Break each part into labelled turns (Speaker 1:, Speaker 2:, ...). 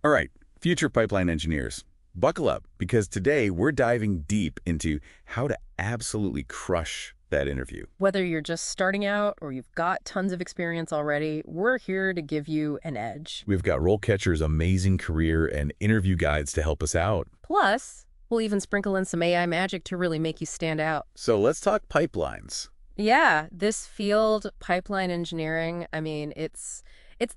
Speaker 1: All right, future pipeline engineers, buckle up because today we're diving deep into how to absolutely crush that interview.
Speaker 2: Whether you're just starting out or you've got tons of experience already, we're here to give you an edge.
Speaker 1: We've got RoleCatcher's amazing career and interview guides to help us out.
Speaker 2: Plus, we'll even sprinkle in some AI magic to really make you stand out.
Speaker 1: So let's talk pipelines.
Speaker 2: Yeah, this field, pipeline engineering, it's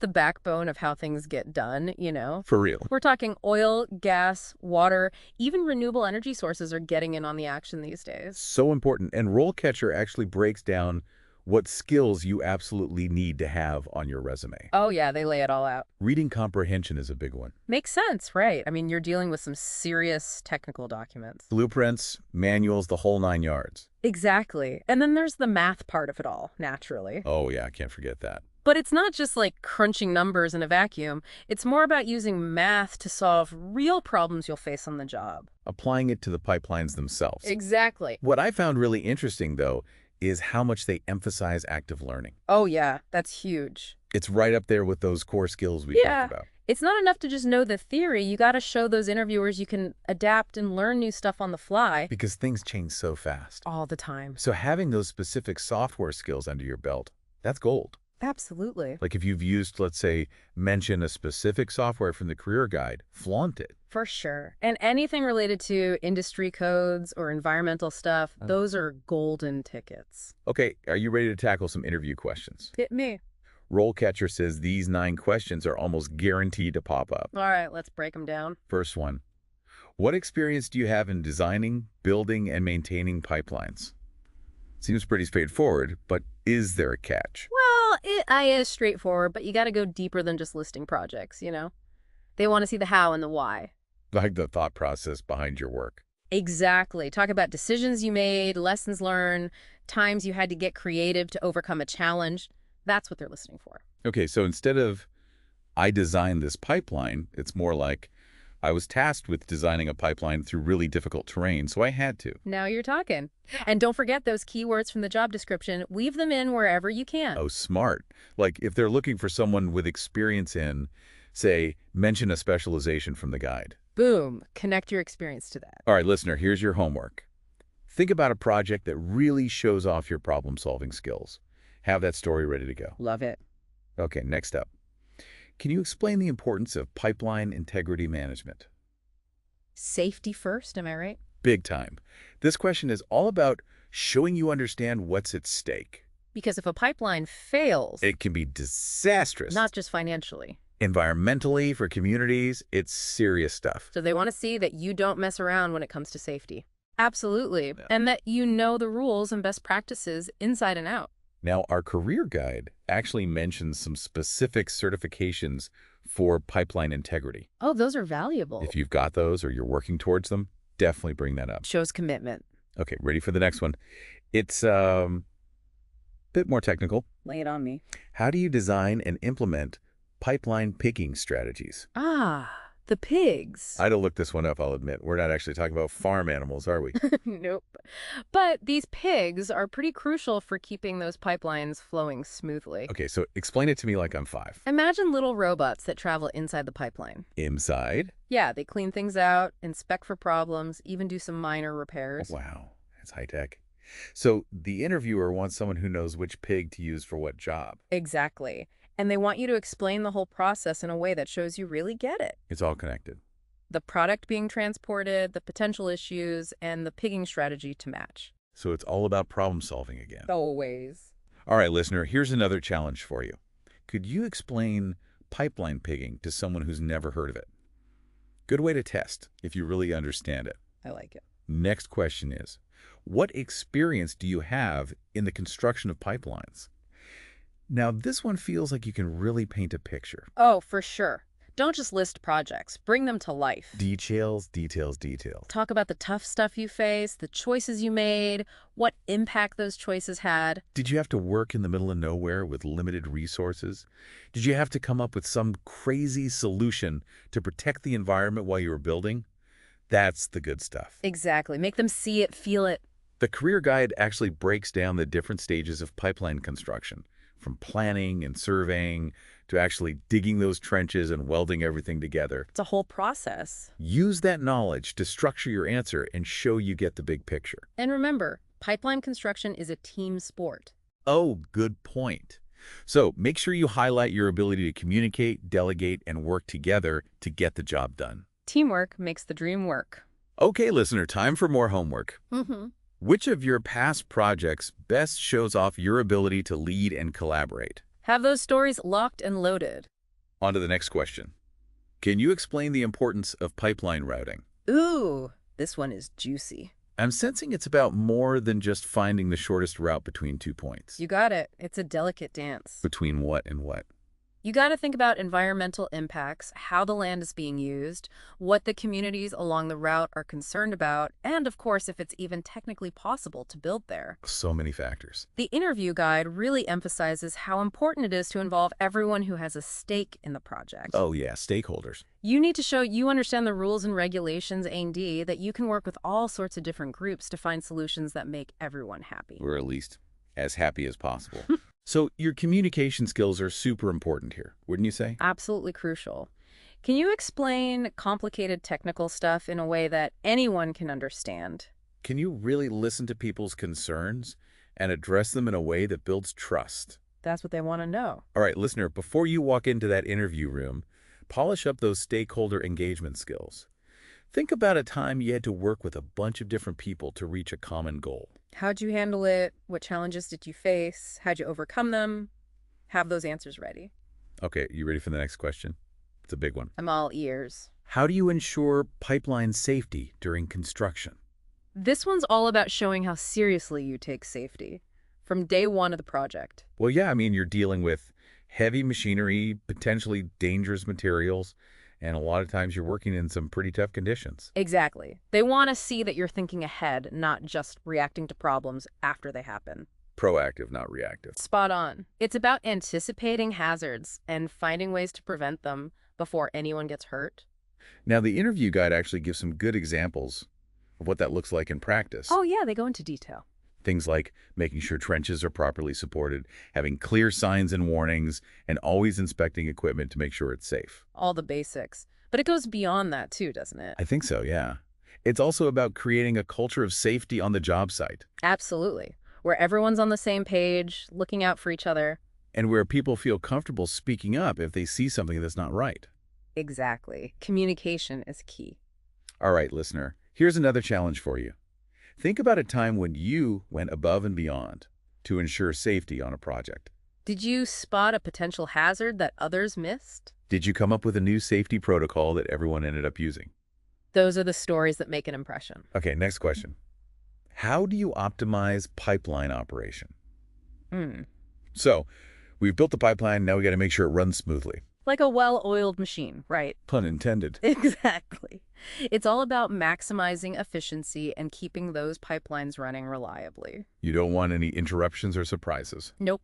Speaker 2: the backbone of how things get done, you know?
Speaker 1: For real.
Speaker 2: We're talking oil, gas, water, even renewable energy sources are getting in on the action these days.
Speaker 1: So important. And RoleCatcher actually breaks down what skills you absolutely need to have on your resume.
Speaker 2: Oh yeah, they lay it all out.
Speaker 1: Reading comprehension is a big one.
Speaker 2: Makes sense, right? I mean, you're dealing with some serious technical documents.
Speaker 1: Blueprints, manuals, the whole 9 yards.
Speaker 2: Exactly. And then there's the math part of it all, naturally.
Speaker 1: Oh yeah, I can't forget that.
Speaker 2: But it's not just like crunching numbers in a vacuum. It's more about using math to solve real problems you'll face on the job.
Speaker 1: Applying it to the pipelines themselves.
Speaker 2: Exactly.
Speaker 1: What I found really interesting, though, is how much they emphasize active learning.
Speaker 2: Oh yeah, that's huge.
Speaker 1: It's right up there with those core skills we
Speaker 2: Yeah.
Speaker 1: talked about.
Speaker 2: It's not enough to just know the theory. You got to show those interviewers you can adapt and learn new stuff on the fly
Speaker 1: Because things change so fast.
Speaker 2: all the time.
Speaker 1: So having those specific software skills under your belt, that's gold.
Speaker 2: Absolutely.
Speaker 1: Like if you've used, let's say, mention a specific software from the career guide, flaunt it.
Speaker 2: For sure. And anything related to industry codes or environmental stuff, those are golden tickets.
Speaker 1: Okay, are you ready to tackle some interview questions?
Speaker 2: Hit me.
Speaker 1: RoleCatcher says these 9 questions are almost guaranteed to pop up.
Speaker 2: All right, let's break them down.
Speaker 1: First one, what experience do you have in designing, building, and maintaining pipelines? Seems pretty straightforward, but is there a catch?
Speaker 2: Well, it is straightforward, but you got to go deeper than just listing projects, you know? They want to see the how and the why.
Speaker 1: Like the thought process behind your work.
Speaker 2: Exactly. Talk about decisions you made, lessons learned, times you had to get creative to overcome a challenge. That's what they're listening for.
Speaker 1: Okay, so instead of, I designed this pipeline, it's more like, I was tasked with designing a pipeline through really difficult terrain, so I had to.
Speaker 2: Now you're talking. And don't forget those keywords from the job description. Weave them in wherever you can.
Speaker 1: Oh, smart. Like if they're looking for someone with experience in, say, mention a specialization from the guide.
Speaker 2: Boom. Connect your experience to that.
Speaker 1: All right, listener, here's your homework. Think about a project that really shows off your problem-solving skills. Have that story ready to go.
Speaker 2: Love it.
Speaker 1: Okay, next up. Can you explain the importance of pipeline integrity management?
Speaker 2: Safety first, am I right?
Speaker 1: Big time. This question is all about showing you understand what's at stake.
Speaker 2: Because if a pipeline fails,
Speaker 1: It can be disastrous.
Speaker 2: not just financially,
Speaker 1: Environmentally, for communities, it's serious stuff.
Speaker 2: so they want to see that you don't mess around when it comes to safety. Absolutely.
Speaker 1: Yeah.
Speaker 2: And that you know the rules and best practices inside and out.
Speaker 1: Now, our career guide actually mentions some specific certifications for pipeline integrity.
Speaker 2: Oh, those are valuable.
Speaker 1: If you've got those or you're working towards them, definitely bring that up.
Speaker 2: Shows commitment.
Speaker 1: Okay, ready for the next one. It's bit more technical.
Speaker 2: Lay it on me.
Speaker 1: How do you design and implement pipeline picking strategies?
Speaker 2: The pigs.
Speaker 1: I had to look this one up, I'll admit. We're not actually talking about farm animals, are we?
Speaker 2: Nope. But these pigs are pretty crucial for keeping those pipelines flowing smoothly.
Speaker 1: Okay, so explain it to me like I'm 5.
Speaker 2: Imagine little robots that travel inside the pipeline.
Speaker 1: Inside?
Speaker 2: Yeah, they clean things out, inspect for problems, even do some minor repairs.
Speaker 1: Wow, that's high tech. So the interviewer wants someone who knows which pig to use for what job.
Speaker 2: Exactly. And they want you to explain the whole process in a way that shows you really get it.
Speaker 1: It's all connected.
Speaker 2: The product being transported, the potential issues, and the pigging strategy to match.
Speaker 1: So it's all about problem solving again.
Speaker 2: Always.
Speaker 1: All right, listener, here's another challenge for you. Could you explain pipeline pigging to someone who's never heard of it? Good way to test if you really understand it.
Speaker 2: I like it.
Speaker 1: Next question is, what experience do you have in the construction of pipelines? Now, this one feels like you can really paint a picture.
Speaker 2: Oh, for sure. Don't just list projects. Bring them to life.
Speaker 1: Details, details, details.
Speaker 2: Talk about the tough stuff you faced, the choices you made, what impact those choices had.
Speaker 1: Did you have to work in the middle of nowhere with limited resources? Did you have to come up with some crazy solution to protect the environment while you were building? That's the good stuff.
Speaker 2: Exactly. Make them see it, feel it.
Speaker 1: The career guide actually breaks down the different stages of pipeline construction, from planning and surveying to actually digging those trenches and welding everything together.
Speaker 2: It's a whole process.
Speaker 1: Use that knowledge to structure your answer and show you get the big picture.
Speaker 2: And remember, pipeline construction is a team sport.
Speaker 1: Oh, good point. So make sure you highlight your ability to communicate, delegate, and work together to get the job done.
Speaker 2: Teamwork makes the dream work.
Speaker 1: Okay, listener, time for more homework.
Speaker 2: Mm-hmm.
Speaker 1: Which of your past projects best shows off your ability to lead and collaborate?
Speaker 2: Have those stories locked and loaded.
Speaker 1: On to the next question. Can you explain the importance of pipeline routing?
Speaker 2: Ooh, this one is juicy.
Speaker 1: I'm sensing it's about more than just finding the shortest route between 2 points.
Speaker 2: You got it. It's a delicate dance.
Speaker 1: Between what and what?
Speaker 2: You got to think about environmental impacts, how the land is being used, what the communities along the route are concerned about, and of course, if it's even technically possible to build there.
Speaker 1: So many factors.
Speaker 2: The interview guide really emphasizes how important it is to involve everyone who has a stake in the project.
Speaker 1: Oh yeah, stakeholders.
Speaker 2: You need to show you understand the rules and regulations, A&D, that you can work with all sorts of different groups to find solutions that make everyone happy.
Speaker 1: Or at least as happy as possible. So your communication skills are super important here, wouldn't you say?
Speaker 2: Absolutely crucial. Can you explain complicated technical stuff in a way that anyone can understand?
Speaker 1: Can you really listen to people's concerns and address them in a way that builds trust?
Speaker 2: That's what they want to know.
Speaker 1: All right, listener, before you walk into that interview room, polish up those stakeholder engagement skills. Think about a time you had to work with a bunch of different people to reach a common goal.
Speaker 2: How'd you handle it? What challenges did you face? How'd you overcome them? Have those answers ready.
Speaker 1: Okay, you ready for the next question? It's a big one.
Speaker 2: I'm all ears.
Speaker 1: How do you ensure pipeline safety during construction?
Speaker 2: This one's all about showing how seriously you take safety from day one of the project.
Speaker 1: Well, yeah, I mean, you're dealing with heavy machinery, potentially dangerous materials, and a lot of times you're working in some pretty tough conditions.
Speaker 2: Exactly. They want to see that you're thinking ahead, not just reacting to problems after they happen.
Speaker 1: Proactive, not reactive.
Speaker 2: Spot on. It's about anticipating hazards and finding ways to prevent them before anyone gets hurt.
Speaker 1: Now, the interview guide actually gives some good examples of what that looks like in practice.
Speaker 2: Oh, yeah, they go into detail.
Speaker 1: Things like making sure trenches are properly supported, having clear signs and warnings, and always inspecting equipment to make sure it's safe.
Speaker 2: All the basics. But it goes beyond that too, doesn't it?
Speaker 1: I think so, yeah. It's also about creating a culture of safety on the job site.
Speaker 2: Absolutely. Where everyone's on the same page, looking out for each other.
Speaker 1: And where people feel comfortable speaking up if they see something that's not right.
Speaker 2: Exactly. Communication is key.
Speaker 1: All right, listener, here's another challenge for you. Think about a time when you went above and beyond to ensure safety on a project.
Speaker 2: Did you spot a potential hazard that others missed?
Speaker 1: Did you come up with a new safety protocol that everyone ended up using?
Speaker 2: Those are the stories that make an impression.
Speaker 1: Okay, next question. How do you optimize pipeline operation? So, we've built the pipeline, now we got to make sure it runs smoothly.
Speaker 2: Like a well-oiled machine, right?
Speaker 1: Pun intended.
Speaker 2: Exactly. It's all about maximizing efficiency and keeping those pipelines running reliably.
Speaker 1: You don't want any interruptions or surprises.
Speaker 2: Nope.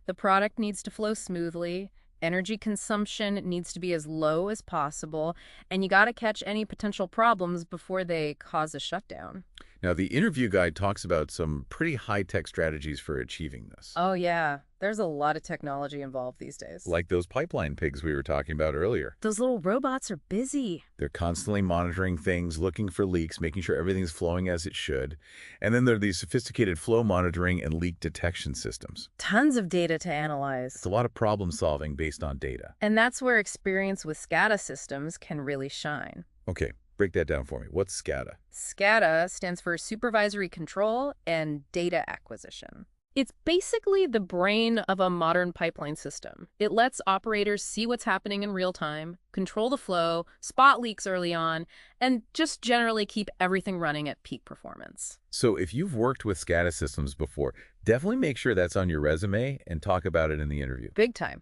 Speaker 2: The product needs to flow smoothly, energy consumption needs to be as low as possible, and you got to catch any potential problems before they cause a shutdown.
Speaker 1: Now, the interview guide talks about some pretty high-tech strategies for achieving this.
Speaker 2: Oh, yeah. There's a lot of technology involved these days.
Speaker 1: Like those pipeline pigs we were talking about earlier.
Speaker 2: Those little robots are busy.
Speaker 1: They're constantly monitoring things, looking for leaks, making sure everything's flowing as it should. And then there are these sophisticated flow monitoring and leak detection systems.
Speaker 2: Tons of data to analyze.
Speaker 1: It's a lot of problem solving based on data.
Speaker 2: And that's where experience with SCADA systems can really shine.
Speaker 1: Okay, break that down for me. What's SCADA?
Speaker 2: SCADA stands for Supervisory Control and Data Acquisition. It's basically the brain of a modern pipeline system. It lets operators see what's happening in real time, control the flow, spot leaks early on, and just generally keep everything running at peak performance.
Speaker 1: So if you've worked with SCADA systems before, definitely make sure that's on your resume and talk about it in the interview.
Speaker 2: Big time.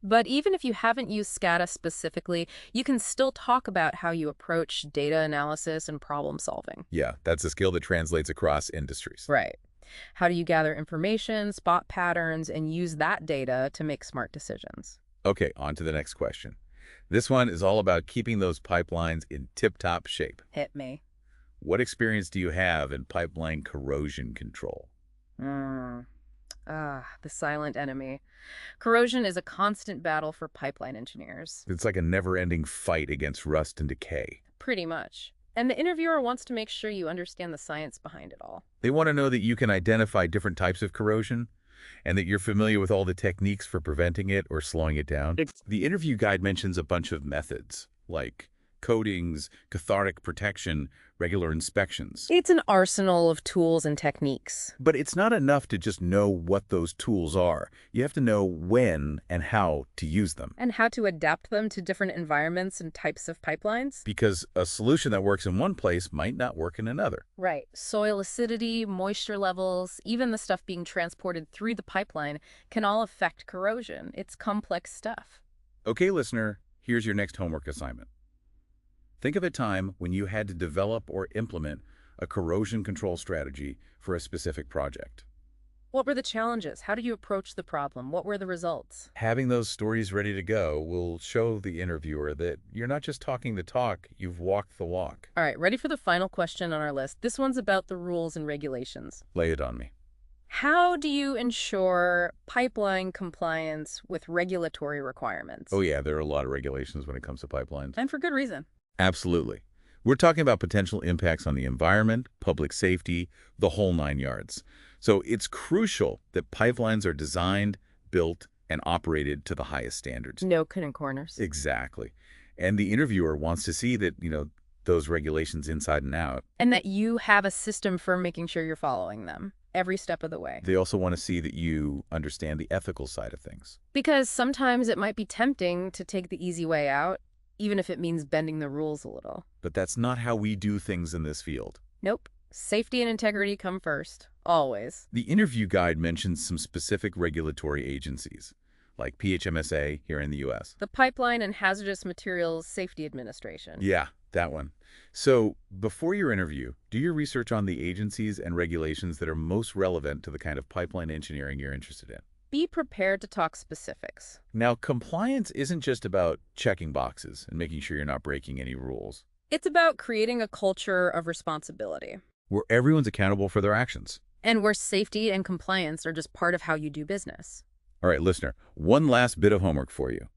Speaker 2: But even if you haven't used SCADA specifically, you can still talk about how you approach data analysis and problem solving.
Speaker 1: Yeah, that's a skill that translates across industries.
Speaker 2: Right. How do you gather information, spot patterns, and use that data to make smart decisions?
Speaker 1: Okay, on to the next question. This one is all about keeping those pipelines in tip-top shape.
Speaker 2: Hit me.
Speaker 1: What experience do you have in pipeline corrosion control?
Speaker 2: The silent enemy. Corrosion is a constant battle for pipeline engineers.
Speaker 1: It's like a never-ending fight against rust and decay.
Speaker 2: Pretty much. And the interviewer wants to make sure you understand the science behind it all.
Speaker 1: They want to know that you can identify different types of corrosion and that you're familiar with all the techniques for preventing it or slowing it down. The interview guide mentions a bunch of methods, like coatings, cathartic protection, regular inspections.
Speaker 2: It's an arsenal of tools and techniques.
Speaker 1: But it's not enough to just know what those tools are. You have to know when and how to use them.
Speaker 2: And how to adapt them to different environments and types of pipelines?
Speaker 1: Because a solution that works in one place might not work in another.
Speaker 2: Right. Soil acidity, moisture levels, even the stuff being transported through the pipeline can all affect corrosion. It's complex stuff.
Speaker 1: Okay, listener, here's your next homework assignment. Think of a time when you had to develop or implement a corrosion control strategy for a specific project.
Speaker 2: What were the challenges? How did you approach the problem? What were the results?
Speaker 1: Having those stories ready to go will show the interviewer that you're not just talking the talk, you've walked the walk.
Speaker 2: All right, ready for the final question on our list. This one's about the rules and regulations.
Speaker 1: Lay it on me.
Speaker 2: How do you ensure pipeline compliance with regulatory requirements?
Speaker 1: Oh yeah, there are a lot of regulations when it comes to pipelines.
Speaker 2: And for good reason.
Speaker 1: Absolutely. We're talking about potential impacts on the environment, public safety, the whole 9 yards. So it's crucial that pipelines are designed, built, and operated to the highest standards.
Speaker 2: No cutting corners.
Speaker 1: Exactly. And the interviewer wants to see that, those regulations inside and out.
Speaker 2: And that you have a system for making sure you're following them every step of the way.
Speaker 1: They also want to see that you understand the ethical side of things.
Speaker 2: Because sometimes it might be tempting to take the easy way out, even if it means bending the rules a little.
Speaker 1: But that's not how we do things in this field.
Speaker 2: Nope. Safety and integrity come first. Always.
Speaker 1: The interview guide mentions some specific regulatory agencies, like PHMSA here in the U.S.
Speaker 2: The Pipeline and Hazardous Materials Safety Administration.
Speaker 1: Yeah, that one. So before your interview, do your research on the agencies and regulations that are most relevant to the kind of pipeline engineering you're interested in.
Speaker 2: Be prepared to talk specifics.
Speaker 1: Now, compliance isn't just about checking boxes and making sure you're not breaking any rules.
Speaker 2: It's about creating a culture of responsibility.
Speaker 1: Where everyone's accountable for their actions.
Speaker 2: And where safety and compliance are just part of how you do business.
Speaker 1: All right, listener, one last bit of homework for you.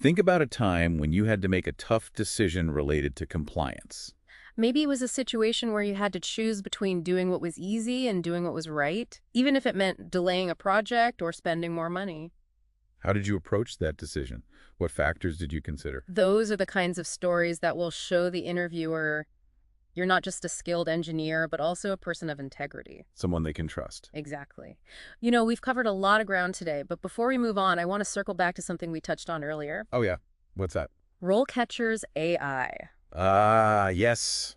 Speaker 1: Think about a time when you had to make a tough decision related to compliance.
Speaker 2: Maybe it was a situation where you had to choose between doing what was easy and doing what was right, even if it meant delaying a project or spending more money.
Speaker 1: How did you approach that decision? What factors did you consider?
Speaker 2: Those are the kinds of stories that will show the interviewer you're not just a skilled engineer, but also a person of integrity.
Speaker 1: Someone they can trust.
Speaker 2: Exactly. We've covered a lot of ground today, but before we move on, I want to circle back to something we touched on earlier.
Speaker 1: Oh, yeah. What's that?
Speaker 2: RoleCatcher's AI.
Speaker 1: Yes.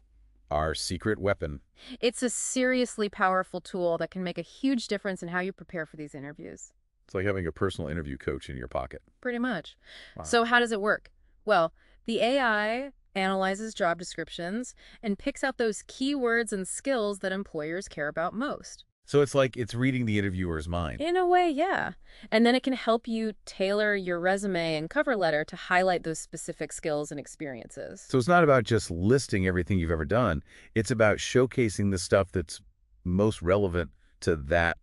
Speaker 1: Our secret weapon.
Speaker 2: It's a seriously powerful tool that can make a huge difference in how you prepare for these interviews.
Speaker 1: It's like having a personal interview coach in your pocket.
Speaker 2: Pretty much.
Speaker 1: Wow.
Speaker 2: So how does it work? Well, the AI analyzes job descriptions and picks out those keywords and skills that employers care about most.
Speaker 1: So it's like it's reading the interviewer's mind.
Speaker 2: In a way, yeah. And then it can help you tailor your resume and cover letter to highlight those specific skills and experiences.
Speaker 1: So it's not about just listing everything you've ever done. It's about showcasing the stuff that's most relevant to that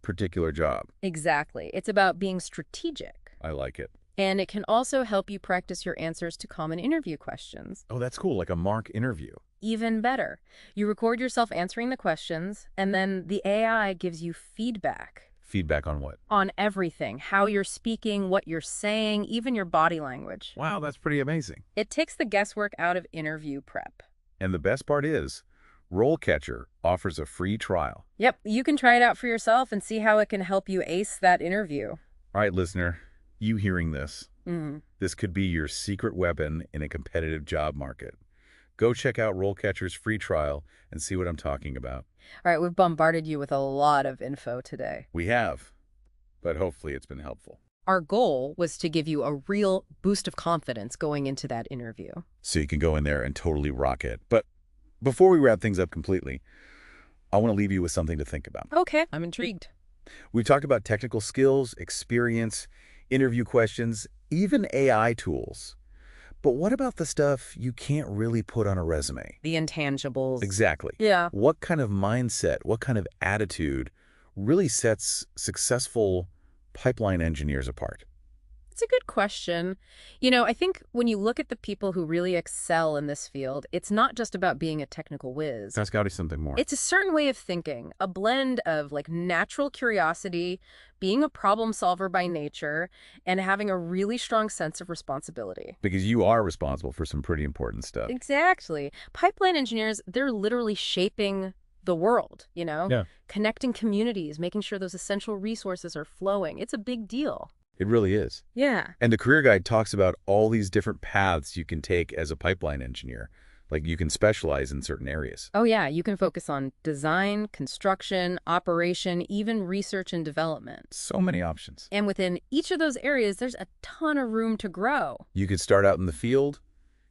Speaker 1: particular job.
Speaker 2: Exactly. It's about being strategic.
Speaker 1: I like it.
Speaker 2: And it can also help you practice your answers to common interview questions.
Speaker 1: Oh, that's cool, like a mock interview.
Speaker 2: Even better. You record yourself answering the questions, and then the AI gives you feedback.
Speaker 1: Feedback on what?
Speaker 2: On everything. How you're speaking, what you're saying, even your body language.
Speaker 1: Wow, that's pretty amazing.
Speaker 2: It takes the guesswork out of interview prep.
Speaker 1: And the best part is, RoleCatcher offers a free trial.
Speaker 2: Yep, you can try it out for yourself and see how it can help you ace that interview.
Speaker 1: All right, listener, you hearing this.
Speaker 2: Mm.
Speaker 1: This could be your secret weapon in a competitive job market. Go check out RoleCatcher's free trial and see what I'm talking about.
Speaker 2: All right, we've bombarded you with a lot of info today.
Speaker 1: We have, but hopefully it's been helpful.
Speaker 2: Our goal was to give you a real boost of confidence going into that interview.
Speaker 1: So you can go in there and totally rock it. But before we wrap things up completely, I want to leave you with something to think about.
Speaker 2: Okay, I'm intrigued.
Speaker 1: We've talked about technical skills, experience, interview questions, even AI tools. But what about the stuff you can't really put on a resume?
Speaker 2: The intangibles.
Speaker 1: Exactly.
Speaker 2: Yeah.
Speaker 1: What kind of mindset, what kind of attitude, really sets successful pipeline engineers apart?
Speaker 2: It's a good question. I think when you look at the people who really excel in this field, it's not just about being a technical whiz.
Speaker 1: Ask Audi something more.
Speaker 2: It's a certain way of thinking, a blend of like natural curiosity, being a problem solver by nature, and having a really strong sense of responsibility.
Speaker 1: Because you are responsible for some pretty important stuff.
Speaker 2: Exactly. Pipeline engineers, they're literally shaping the world,
Speaker 1: Yeah.
Speaker 2: connecting communities, making sure those essential resources are flowing. It's a big deal.
Speaker 1: It really is.
Speaker 2: Yeah.
Speaker 1: And the career guide talks about all these different paths you can take as a pipeline engineer. Like you can specialize in certain areas.
Speaker 2: Oh, yeah. You can focus on design, construction, operation, even research and development.
Speaker 1: So many options.
Speaker 2: And within each of those areas, there's a ton of room to grow.
Speaker 1: You could start out in the field,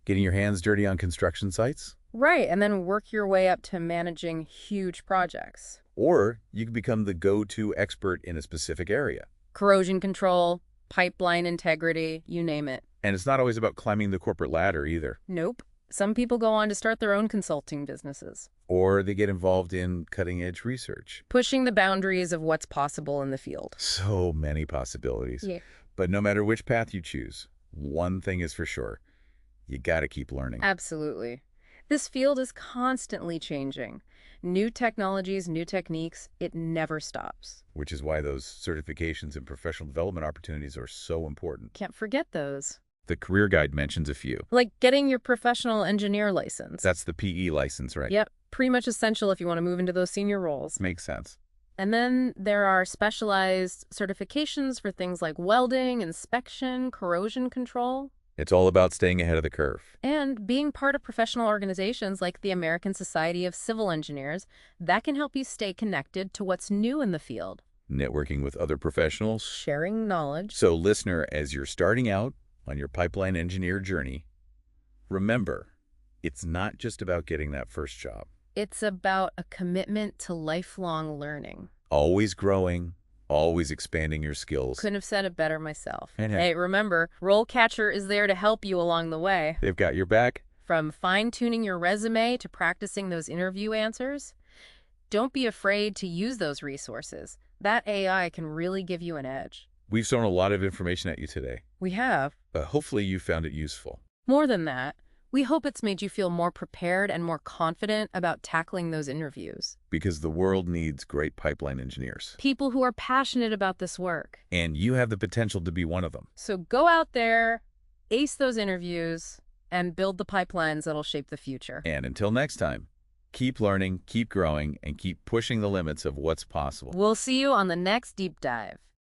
Speaker 1: getting your hands dirty on construction sites.
Speaker 2: Right. And then work your way up to managing huge projects.
Speaker 1: Or you could become the go-to expert in a specific area.
Speaker 2: Corrosion control, pipeline integrity, you name it.
Speaker 1: And it's not always about climbing the corporate ladder either.
Speaker 2: Nope. Some people go on to start their own consulting businesses.
Speaker 1: Or they get involved in cutting-edge research.
Speaker 2: Pushing the boundaries of what's possible in the field.
Speaker 1: So many possibilities.
Speaker 2: Yeah.
Speaker 1: But no matter which path you choose, one thing is for sure. You got to keep learning.
Speaker 2: Absolutely. This field is constantly changing. New technologies, new techniques, it never stops.
Speaker 1: Which is why those certifications and professional development opportunities are so important.
Speaker 2: Can't forget those.
Speaker 1: The career guide mentions a few.
Speaker 2: Like getting your professional engineer license.
Speaker 1: That's the PE license, right?
Speaker 2: Yep, pretty much essential if you want to move into those senior roles.
Speaker 1: Makes sense.
Speaker 2: And then there are specialized certifications for things like welding, inspection, corrosion control.
Speaker 1: It's all about staying ahead of the curve.
Speaker 2: And being part of professional organizations like the American Society of Civil Engineers, that can help you stay connected to what's new in the field.
Speaker 1: Networking with other professionals.
Speaker 2: Sharing knowledge.
Speaker 1: So, listener, as you're starting out on your pipeline engineer journey, remember, it's not just about getting that first job.
Speaker 2: It's about a commitment to lifelong learning.
Speaker 1: Always growing, always expanding your skills.
Speaker 2: Couldn't have said it better myself.
Speaker 1: Yeah.
Speaker 2: Hey, remember, RoleCatcher is there to help you along the way.
Speaker 1: They've got your back.
Speaker 2: From fine-tuning your resume to practicing those interview answers, don't be afraid to use those resources. That AI can really give you an edge.
Speaker 1: We've thrown a lot of information at you today.
Speaker 2: We have.
Speaker 1: But hopefully you found it useful.
Speaker 2: More than that, we hope it's made you feel more prepared and more confident about tackling those interviews.
Speaker 1: Because the world needs great pipeline engineers.
Speaker 2: People who are passionate about this work.
Speaker 1: And you have the potential to be one of them.
Speaker 2: So go out there, ace those interviews, and build the pipelines that'll shape the future.
Speaker 1: And until next time, keep learning, keep growing, and keep pushing the limits of what's possible.
Speaker 2: We'll see you on the next deep dive.